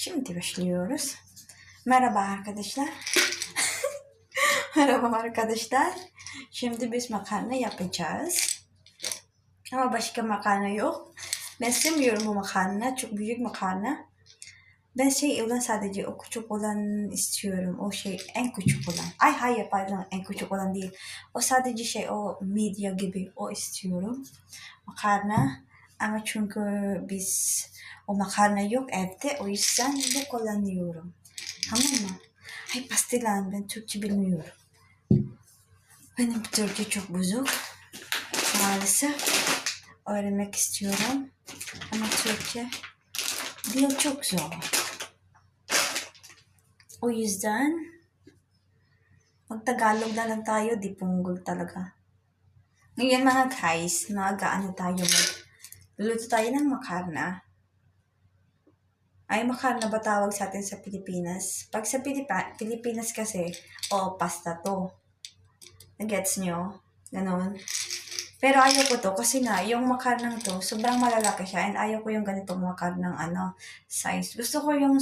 Şimdi başlıyoruz. Merhaba arkadaşlar. Merhaba arkadaşlar. Şimdi biz makarna yapacağız. Ama başka makarna yok. Ben sevmiyorum bu makarna. Çok büyük makarna. Ben sadece o küçük olan istiyorum. O en küçük olan. Ay hayır pardon, en küçük olan değil. O sadece o midye gibi o istiyorum. Makarna. Ama çünkü biz o makarna yok evde. O yüzden bu kullanıyorum. Tamam mı? Ay pastilan, ben Türkçe bilmiyorum. Benim Türkçe çok bozuk. Maalesef öğrenmek istiyorum. Ama Türkçe dil çok zor. O yüzden mag-Tagalog na lang tayo, di punggol talaga. Ngayon mga guys, luluto tayo ng makarna. Ay, makarna ba tawag sa atin sa Pilipinas? Pag sa Pilipinas kasi, pasta to. Nagets nyo? Ganon. Pero ayaw ko to kasi nga, yung makarnang to, sobrang malalaki siya and ayaw ko yung ganitong makarnang size. Gusto ko yung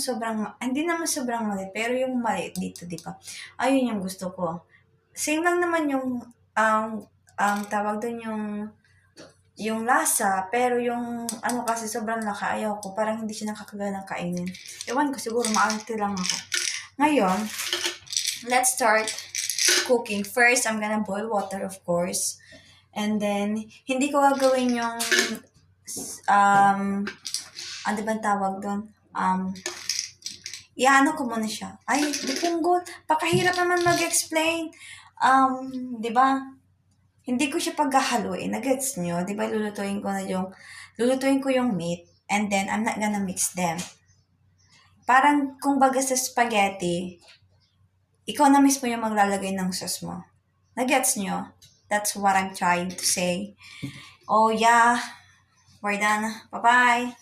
hindi naman sobrang maliit, pero yung maliit dito, di ba? Ayun yung gusto ko. Same lang naman yung, tawag dun yung lasa, pero yung kasi sobrang laki, ayaw ko. Parang hindi siya nakakagana kainin. Ewan ko, siguro maarte lang ako. Ngayon, let's start cooking. First, I'm gonna boil water, of course. And then, hindi ko gagawin yung, ano ba tawag doon? Iano ko muna siya. Ay, di punggol. Pakahirap naman mag-explain. Di ba? Hindi ko siya paghahaluin. Nagets nyo? Di ba lulutuin ko yung meat. And then, I'm not gonna mix them. Parang, kung baga sa spaghetti, ikaw na mismo yung maglalagay ng sauce mo. Nagets nyo? That's what I'm trying to say. Oh yeah, we're done. Bye-bye.